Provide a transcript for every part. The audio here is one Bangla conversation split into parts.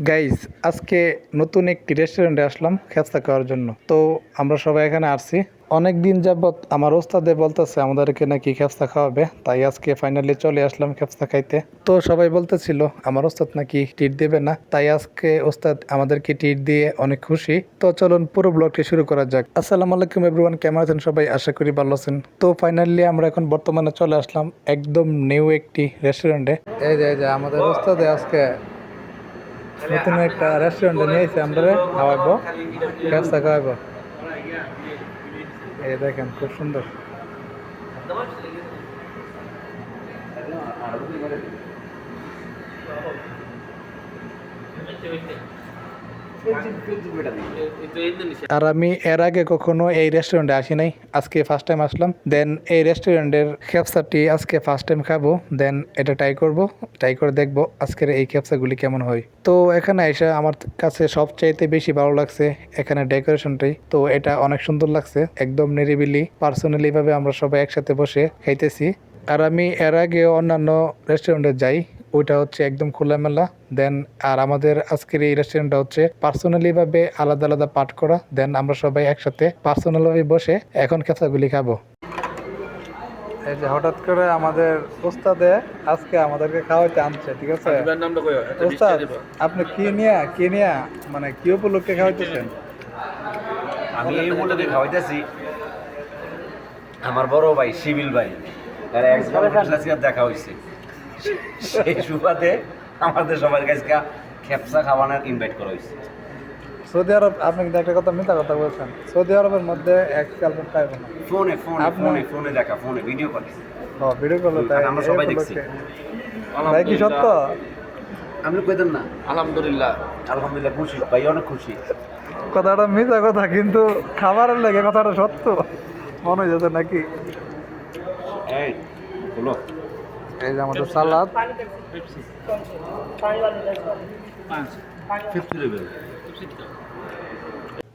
গাইস, আজকে নতুন একটি রেস্টুরেন্টে আসলাম খেফসা খাওয়ার জন্য। তো আমরা সবাই এখানে আসছি। অনেক দিন যাবত আমার ওস্তাদে বলতেছে আমাদেরকে নাকি খেফসা খাওয়াবে, তাই আজকে ফাইনালি চলে আসলাম খেফসা খাইতে। তো সবাই বলতেছিল আমার ওস্তাদ নাকি ট্রিট দেবে না, তাই আজকে ওস্তাদ আমাদেরকে ট্রিট দিয়ে অনেক খুশি। তো চলুন পুরো ব্লগটি শুরু করা যাক। আসসালামু আলাইকুম এভরিওয়ান, কেমন আছেন সবাই? আশা করি ভালো আছেন। তো ফাইনালি আমরা এখন বর্তমানে চলে আসলাম একদম নিউ একটি রেস্টুরেন্টে। এই যে আমাদের ওস্তাদে আজকে নতুন একটা রেস্টুরেন্টে নিয়ে এসে আমরা খাওয়াবো, ব্যবসা খাওয়াবো। এই দেখেন খুব সুন্দর। আর আমি এর আগে কখনো এই রেস্টুরেন্টে আসি নাই, আজকে ফার্স্ট টাইম আসলাম। দেন এই রেস্টুরেন্টের খেপসাটি আজকে ফার্স্ট টাইম খাবো, দেন এটা ট্রাই করে দেখবো আজকের এই খেপসাগুলি কেমন হয়। তো এখানে এসে আমার কাছে সবচাইতে বেশি ভালো লাগছে এখানে ডেকোরেশনটাই। তো এটা অনেক সুন্দর লাগছে, একদম নিরিবিলি পার্সোনালি ভাবে আমরা সবাই একসাথে বসে খাইতেছি। আর আমি এর আগে অন্যান্য রেস্টুরেন্টে যাই, ওইটা হচ্ছে একদম খোলামেলা। দেন আর আমাদের আজকের এই রেস্টুরেন্টটা হচ্ছে পার্সোনালি ভাবে আলাদা আলাদা পার্ট করা। দেন আমরা সবাই একসাথে পার্সোনাল ভাবে বসে এখন খেসাগুলি খাবো। এই যে হঠাৎ করে আমাদের ওস্তাদে আজকে আমাদেরকে খাওয়াইতে আনছে, ঠিক আছে ওস্তাদ? আপনি কি নিয়ে মানে কি উপলক্ষে খাওয়াইতেছেন? আমি এই উপলক্ষে খাওয়াইতেছি আমার বড় ভাই শিবিল ভাই, তার এক দেখা হয়েছে, সেই সুবাদে আমাদের সবার কাছে খেপসা খাওয়ানোর ইনভাইট করা হয়েছে। সৌদি আরব, আপনি কিন্তু একটা কথা মিথ্যা কথা বলছেন। সৌদি আরবের মধ্যে এক কালবেন খাইব না। ফোনে দেখা, ফোনে ভিডিও কলে। ভিডিও কলে তাই আমরা সবাই দেখছি। ভাই কি সত্য? আপনি কইতেন না? আলহামদুলিল্লাহ খুশি ভাই, অনেক খুশি। কথাটা মিথ্যা কথা, কিন্তু খাবারের লেগে কথাটা সত্য মনে হয়েছে নাকি? এই বলো, এই যে আমাদের সালাদ।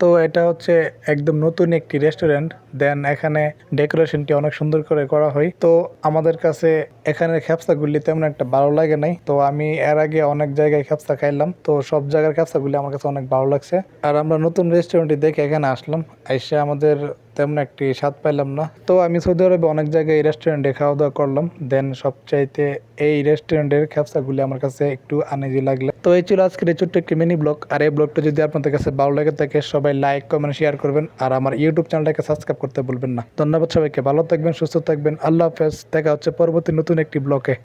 তো এটা হচ্ছে একদম নতুন একটি রেস্টুরেন্ট। দেন এখানে ডেকোরেশনটি অনেক সুন্দর করে করা হয়। তো আমাদের কাছে এখানের খেপসাগুলি তেমন একটা ভালো লাগে নাই। তো আমি এর আগে অনেক জায়গায় খেপসা খাইলাম, তো সব জায়গার খেপসাগুলি আমার কাছে অনেক ভালো লাগছে। আর আমরা নতুন রেস্টুরেন্টটি দেখে এখানে আসলাম, এসে আমাদের তেমন একটি স্বাদ পাইলাম না। তো আমি সৌদি আরবে অনেক জায়গায় এই রেস্টুরেন্টে খাওয়া দাওয়া করলাম, দেন সবচাইতে এই রেস্টুরেন্টের খেপসাগুলি আমার কাছে একটু আনইজি লাগলো। তো এই ছিল আজকের এই ছোট্ট একটি মিনি ব্লগ। আর এই ব্লগটা যদি আপনাদের কাছে ভালো লাগে থাকে সবাই লাইক কমেন্ট শেয়ার করবেন, আর আমার ইউটিউব চ্যানেলটাকে সাবস্ক্রাইব করতে ভুলবেন না। ধন্যবাদ সবাইকে, ভালো থাকবেন, সুস্থ থাকবেন, আল্লাহ হাফেজ। দেখা হচ্ছে পরবর্তী নতুন একটি ব্লগে।